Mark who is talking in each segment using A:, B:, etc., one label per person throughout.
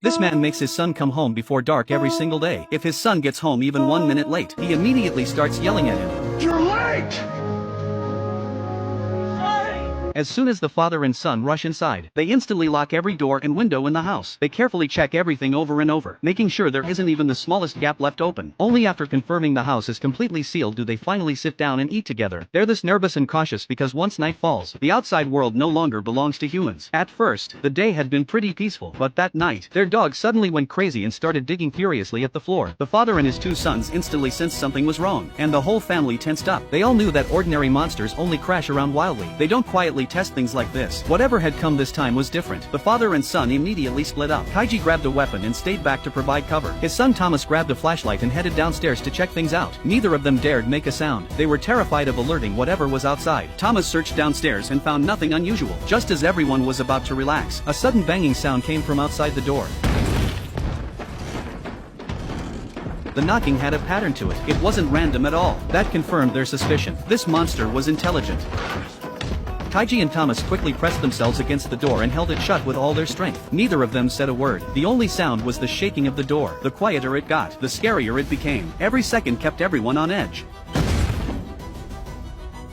A: This man makes his son come home before dark every single day. If his son gets home even 1 minute late, he immediately starts yelling at him.
B: You're late!
A: As soon as the father and son rush inside, they instantly lock every door and window in the house. They carefully check everything over and over, making sure there isn't even the smallest gap left open. Only after confirming the house is completely sealed do they finally sit down and eat together. They're this nervous and cautious because once night falls, the outside world no longer belongs to humans. At first, the day had been pretty peaceful, but that night, their dog suddenly went crazy and started digging furiously at the floor. The father and his two sons instantly sensed something was wrong, and the whole family tensed up. They all knew that ordinary monsters only crash around wildly. They don't quietly test things like this. Whatever had come this time was different. The father and son immediately split up. Kaiji grabbed a weapon and stayed back to provide cover. His son Thomas grabbed a flashlight and headed downstairs to check things out. Neither of them dared make a sound. They were terrified of alerting whatever was outside. Thomas searched downstairs and found nothing unusual. Just as everyone was about to relax, a sudden banging sound came from outside the door. The knocking had a pattern to it. It wasn't random at all. That confirmed their suspicion. This monster was intelligent. Kaiji and Thomas quickly pressed themselves against the door and held it shut with all their strength. Neither of them said a word. The only sound was the shaking of the door. The quieter it got, the scarier it became. Every second kept everyone on edge.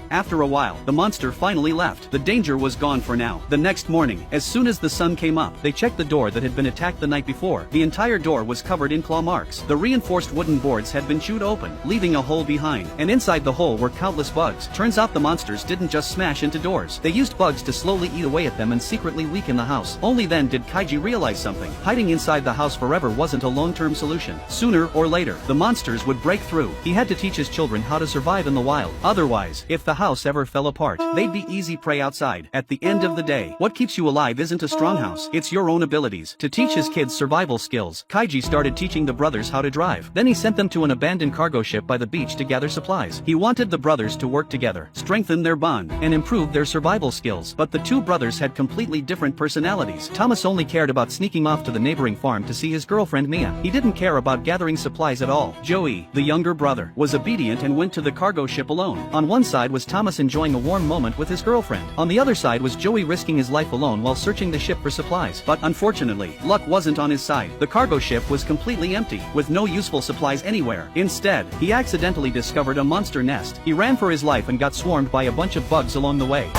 A: After a while, the monster finally left. The danger was gone for now. The next morning, as soon as the sun came up, they checked the door that had been attacked the night before. The entire door was covered in claw marks. The reinforced wooden boards had been chewed open, leaving a hole behind, and inside the hole were countless bugs. Turns out the monsters didn't just smash into doors. They used bugs to slowly eat away at them and secretly leak in the house. Only then did Kaiji realize something. Hiding inside the house forever wasn't a long-term solution. Sooner or later, the monsters would break through. He had to teach his children how to survive in the wild. Otherwise, if the house ever fell apart, they'd be easy prey outside. At the end of the day, what keeps you alive isn't a strong house, it's your own abilities. To teach his kids survival skills, Kaiji started teaching the brothers how to drive. Then he sent them to an abandoned cargo ship by the beach to gather supplies. He wanted the brothers to work together, strengthen their bond, and improve their survival skills. But the two brothers had completely different personalities. Thomas only cared about sneaking off to the neighboring farm to see his girlfriend Mia. He didn't care about gathering supplies at all. Joey, the younger brother, was obedient and went to the cargo ship alone. On one side was Thomas enjoying a warm moment with his girlfriend. On the other side was Joey risking his life alone while searching the ship for supplies. But unfortunately, luck wasn't on his side. The cargo ship was completely empty, with no useful supplies anywhere. Instead, he accidentally discovered a monster nest. He ran for his life and got swarmed by a bunch of bugs along the way.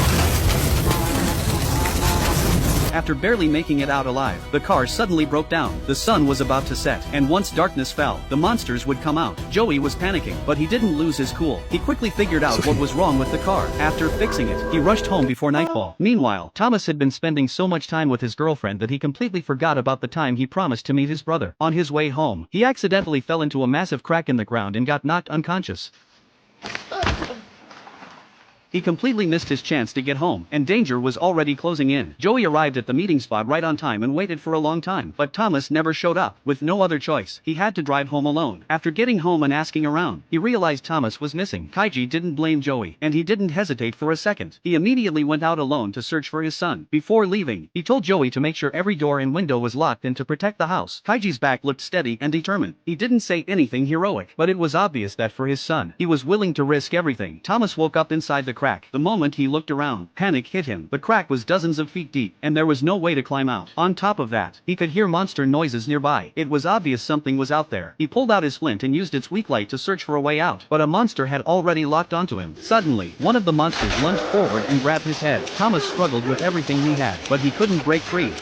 A: After barely making it out alive, the car suddenly broke down. The sun was about to set, and once darkness fell, the monsters would come out. Joey was panicking, but he didn't lose his cool. He quickly figured out what was wrong with the car. After fixing it, he rushed home before nightfall. Meanwhile, Thomas had been spending so much time with his girlfriend that he completely forgot about the time he promised to meet his brother. On his way home, he accidentally fell into a massive crack in the ground and got knocked unconscious. He completely missed his chance to get home, and danger was already closing in. Joey arrived at the meeting spot right on time and waited for a long time, but Thomas never showed up. With no other choice, he had to drive home alone. After getting home and asking around, he realized Thomas was missing. Kaiji didn't blame Joey, and he didn't hesitate for a second. He immediately went out alone to search for his son. Before leaving, he told Joey to make sure every door and window was locked and to protect the house. Kaiji's back looked steady and determined. He didn't say anything heroic, but it was obvious that for his son, he was willing to risk everything. Thomas woke up inside the crack. The moment he looked around, panic hit him. The crack was dozens of feet deep, and there was no way to climb out. On top of that, he could hear monster noises nearby. It was obvious something was out there. He pulled out his flint and used its weak light to search for a way out, but a monster had already locked onto him. Suddenly, one of the monsters lunged forward and grabbed his head. Thomas struggled with everything he had, but he couldn't break free.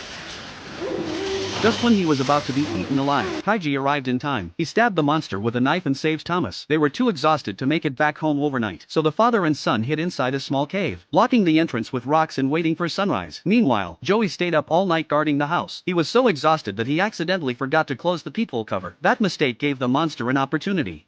A: Just when he was about to be eaten alive, Kaiji arrived in time. He stabbed the monster with a knife and saved Thomas. They were too exhausted to make it back home overnight, so the father and son hid inside a small cave, blocking the entrance with rocks and waiting for sunrise. Meanwhile, Joey stayed up all night guarding the house. He was so exhausted that he accidentally forgot to close the peephole cover. That mistake gave the monster an opportunity.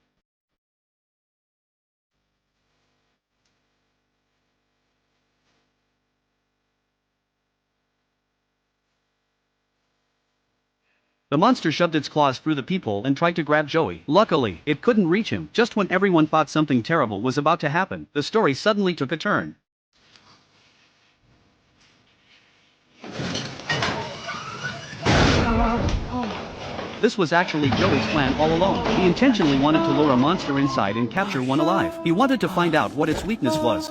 A: The monster shoved its claws through the peephole and tried to grab Joey. Luckily, it couldn't reach him. Just when everyone thought something terrible was about to happen, the story suddenly took a turn. This was actually Joey's plan all along. He intentionally wanted to lure a monster inside and capture one alive. He wanted to find out what its weakness was.